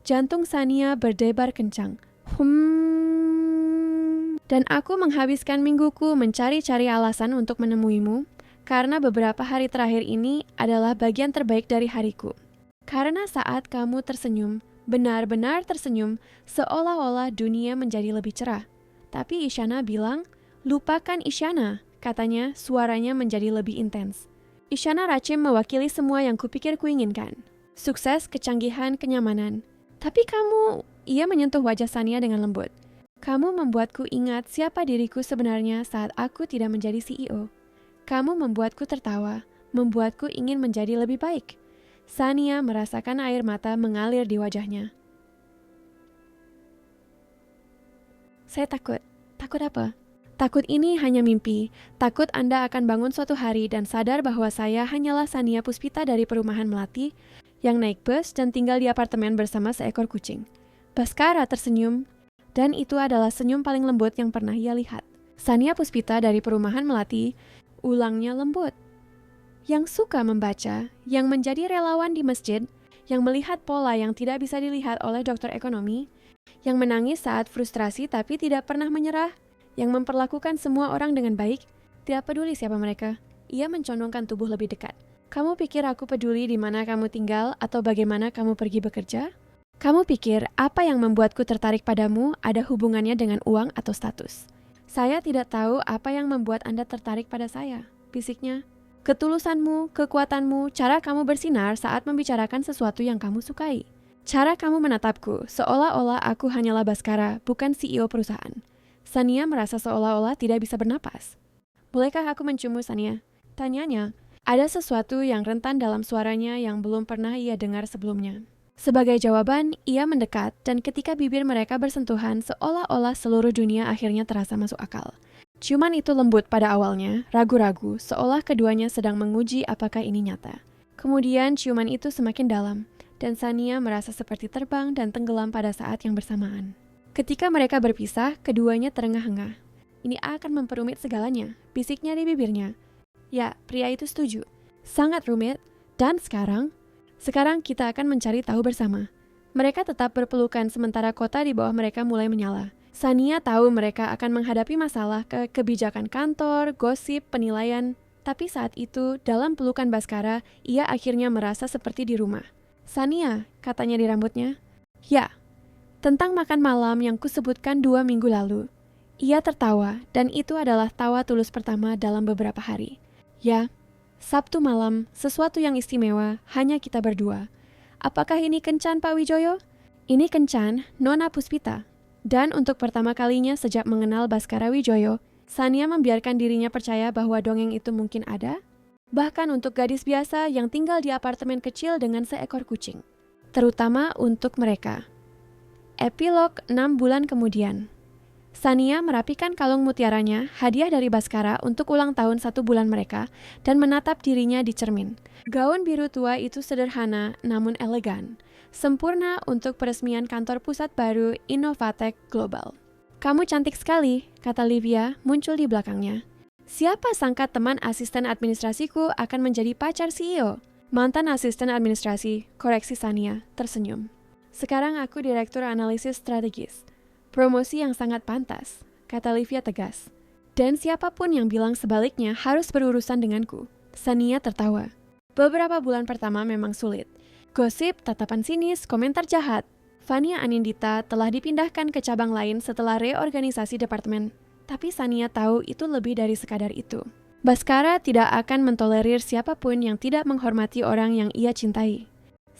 Speaker 1: Jantung Sania berdebar kencang. Dan aku menghabiskan mingguku mencari-cari alasan untuk menemuimu, karena beberapa hari terakhir ini adalah bagian terbaik dari hariku. Karena saat kamu tersenyum, benar-benar tersenyum, seolah-olah dunia menjadi lebih cerah. Tapi Isyana bilang, lupakan Isyana, katanya, suaranya menjadi lebih intens. Isyana Rachim mewakili semua yang kupikir kuinginkan. Sukses, kecanggihan, kenyamanan. Tapi kamu, ia menyentuh wajah Sania dengan lembut. Kamu membuatku ingat siapa diriku sebenarnya saat aku tidak menjadi CEO. Kamu membuatku tertawa, membuatku ingin menjadi lebih baik. Sania merasakan air mata mengalir di wajahnya. Saya takut. Takut apa? Takut ini hanya mimpi. Takut Anda akan bangun suatu hari dan sadar bahwa saya hanyalah Sania Puspita dari perumahan Melati yang naik bus dan tinggal di apartemen bersama seekor kucing. Baskara tersenyum, dan itu adalah senyum paling lembut yang pernah ia lihat. Sania Puspita dari perumahan Melati, ulangnya lembut. Yang suka membaca, yang menjadi relawan di masjid, yang melihat pola yang tidak bisa dilihat oleh dokter ekonomi, yang menangis saat frustrasi tapi tidak pernah menyerah, yang memperlakukan semua orang dengan baik, tidak peduli siapa mereka. Ia mencondongkan tubuh lebih dekat. Kamu pikir aku peduli di mana kamu tinggal atau bagaimana kamu pergi bekerja? Kamu pikir apa yang membuatku tertarik padamu ada hubungannya dengan uang atau status? Saya tidak tahu apa yang membuat Anda tertarik pada saya, bisiknya. Ketulusanmu, kekuatanmu, cara kamu bersinar saat membicarakan sesuatu yang kamu sukai. Cara kamu menatapku, seolah-olah aku hanyalah Baskara, bukan CEO perusahaan. Sania merasa seolah-olah tidak bisa bernapas. Bolehkah aku menciummu, Sania? Tanyanya. Ada sesuatu yang rentan dalam suaranya yang belum pernah ia dengar sebelumnya. Sebagai jawaban, ia mendekat dan ketika bibir mereka bersentuhan seolah-olah seluruh dunia akhirnya terasa masuk akal. Ciuman itu lembut pada awalnya, ragu-ragu, seolah keduanya sedang menguji apakah ini nyata. Kemudian ciuman itu semakin dalam, dan Sania merasa seperti terbang dan tenggelam pada saat yang bersamaan. Ketika mereka berpisah, keduanya terengah-engah. Ini akan memperumit segalanya, bisiknya di bibirnya. Ya, pria itu setuju. Sangat rumit, dan sekarang kita akan mencari tahu bersama. Mereka tetap berpelukan sementara kota di bawah mereka mulai menyala. Sania tahu mereka akan menghadapi masalah kebijakan kantor, gosip, penilaian. Tapi saat itu, dalam pelukan Baskara, ia akhirnya merasa seperti di rumah. Sania, katanya di rambutnya. Ya, tentang makan malam yang kusebutkan 2 minggu lalu. Ia tertawa, dan itu adalah tawa tulus pertama dalam beberapa hari. Ya, Sabtu malam, sesuatu yang istimewa, hanya kita berdua. Apakah ini kencan, Pak Wijoyo? Ini kencan, Nona Puspita. Dan untuk pertama kalinya sejak mengenal Baskara Wijoyo, Sania membiarkan dirinya percaya bahwa dongeng itu mungkin ada. Bahkan untuk gadis biasa yang tinggal di apartemen kecil dengan seekor kucing. Terutama untuk mereka. Epilog 6 bulan kemudian. Sania merapikan kalung mutiaranya, hadiah dari Baskara untuk ulang tahun 1 bulan mereka, dan menatap dirinya di cermin. Gaun biru tua itu sederhana namun elegan, sempurna untuk peresmian kantor pusat baru Innovatech Global. Kamu cantik sekali, kata Livia muncul di belakangnya. Siapa sangka teman asisten administrasiku akan menjadi pacar CEO? Mantan asisten administrasi, koreksi Sania, tersenyum. Sekarang aku direktur analisis strategis. Promosi yang sangat pantas, kata Livia tegas. Dan siapapun yang bilang sebaliknya harus berurusan denganku. Sania tertawa. Beberapa bulan pertama memang sulit. Gosip, tatapan sinis, komentar jahat. Fania Anindita telah dipindahkan ke cabang lain setelah reorganisasi departemen. Tapi Sania tahu itu lebih dari sekadar itu. Baskara tidak akan mentolerir siapapun yang tidak menghormati orang yang ia cintai.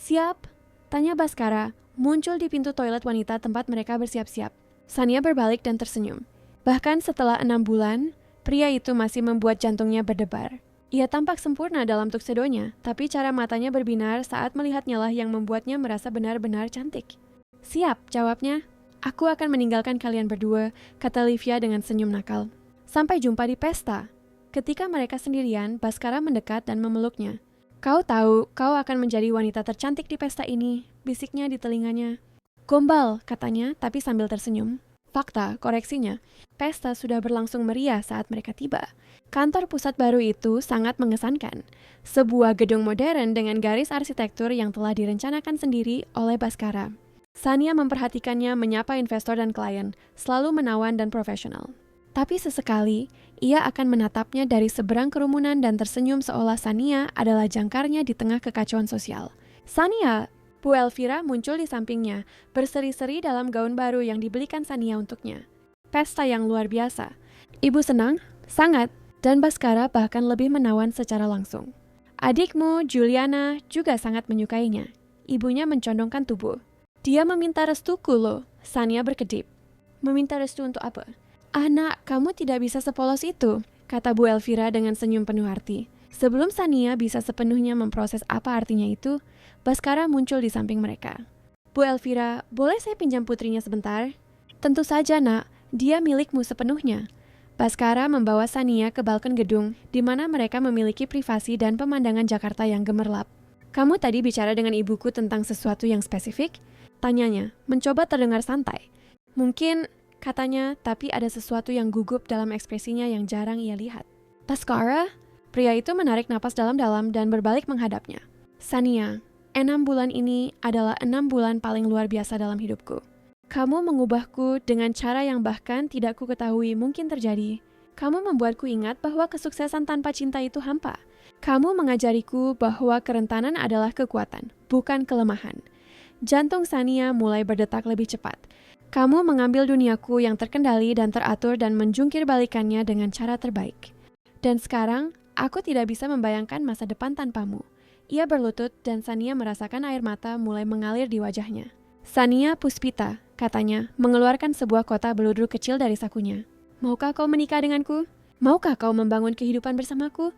Speaker 1: Siap? Tanya Baskara, muncul di pintu toilet wanita tempat mereka bersiap-siap. Sania berbalik dan tersenyum. Bahkan setelah 6 bulan, pria itu masih membuat jantungnya berdebar. Ia tampak sempurna dalam tuksedonya, tapi cara matanya berbinar saat melihatnya lah yang membuatnya merasa benar-benar cantik. Siap, jawabnya. Aku akan meninggalkan kalian berdua, kata Livia dengan senyum nakal. Sampai jumpa di pesta. Ketika mereka sendirian, Baskara mendekat dan memeluknya. Kau tahu, kau akan menjadi wanita tercantik di pesta ini, bisiknya di telinganya. Gombal, katanya, tapi sambil tersenyum. Fakta, koreksinya. Pesta sudah berlangsung meriah saat mereka tiba. Kantor pusat baru itu sangat mengesankan. Sebuah gedung modern dengan garis arsitektur yang telah direncanakan sendiri oleh Baskara. Sania memperhatikannya menyapa investor dan klien, selalu menawan dan profesional. Tapi sesekali, ia akan menatapnya dari seberang kerumunan dan tersenyum seolah Sania adalah jangkarnya di tengah kekacauan sosial. Sania! Bu Elvira muncul di sampingnya, berseri-seri dalam gaun baru yang dibelikan Sania untuknya. Pesta yang luar biasa. Ibu senang? Sangat. Dan Baskara bahkan lebih menawan secara langsung. Adikmu, Juliana, juga sangat menyukainya. Ibunya mencondongkan tubuh. Dia meminta restuku loh, Sania berkedip. Meminta restu untuk apa? Anak, kamu tidak bisa sepolos itu, kata Bu Elvira dengan senyum penuh arti. Sebelum Sania bisa sepenuhnya memproses apa artinya itu, Baskara muncul di samping mereka. Bu Elvira, boleh saya pinjam putrinya sebentar? Tentu saja, nak. Dia milikmu sepenuhnya. Baskara membawa Sania ke balkon gedung, di mana mereka memiliki privasi dan pemandangan Jakarta yang gemerlap. Kamu tadi bicara dengan ibuku tentang sesuatu yang spesifik? Tanyanya, mencoba terdengar santai. Mungkin, katanya, tapi ada sesuatu yang gugup dalam ekspresinya yang jarang ia lihat. Baskara? Pria itu menarik napas dalam-dalam dan berbalik menghadapnya. Sania, 6 bulan ini adalah 6 bulan paling luar biasa dalam hidupku. Kamu mengubahku dengan cara yang bahkan tidak ku ketahui mungkin terjadi. Kamu membuatku ingat bahwa kesuksesan tanpa cinta itu hampa. Kamu mengajariku bahwa kerentanan adalah kekuatan, bukan kelemahan. Jantung Sania mulai berdetak lebih cepat. Kamu mengambil duniaku yang terkendali dan teratur dan menjungkir balikannya dengan cara terbaik. Dan sekarang, Aku tidak bisa membayangkan masa depan tanpamu. Ia berlutut dan Sania merasakan air mata mulai mengalir di wajahnya. Sania Puspita, katanya, mengeluarkan sebuah kotak beludur kecil dari sakunya. Maukah kau menikah denganku? Maukah kau membangun kehidupan bersamaku?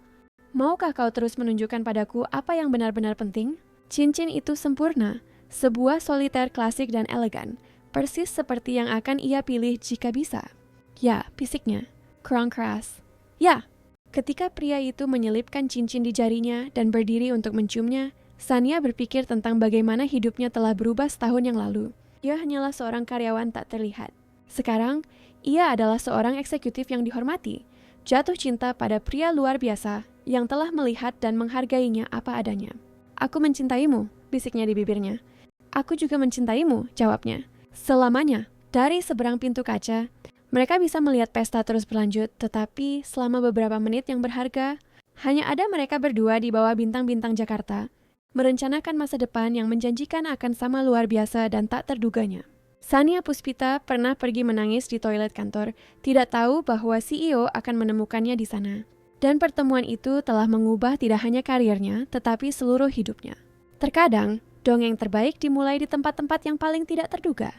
Speaker 1: Maukah kau terus menunjukkan padaku apa yang benar-benar penting? Cincin itu sempurna, sebuah soliter klasik dan elegan, persis seperti yang akan ia pilih jika bisa. Ya, fisiknya. Kurang keras. Ya, ketika pria itu menyelipkan cincin di jarinya dan berdiri untuk menciumnya, Sania berpikir tentang bagaimana hidupnya telah berubah setahun yang lalu. Ia hanyalah seorang karyawan tak terlihat. Sekarang, ia adalah seorang eksekutif yang dihormati, jatuh cinta pada pria luar biasa yang telah melihat dan menghargainya apa adanya. Aku mencintaimu, bisiknya di bibirnya. Aku juga mencintaimu, jawabnya. Selamanya, dari seberang pintu kaca, mereka bisa melihat pesta terus berlanjut, tetapi selama beberapa menit yang berharga, hanya ada mereka berdua di bawah bintang-bintang Jakarta, merencanakan masa depan yang menjanjikan akan sama luar biasa dan tak terduganya. Sania Puspita pernah pergi menangis di toilet kantor, tidak tahu bahwa CEO akan menemukannya di sana. Dan pertemuan itu telah mengubah tidak hanya karirnya, tetapi seluruh hidupnya. Terkadang, dongeng terbaik dimulai di tempat-tempat yang paling tidak terduga.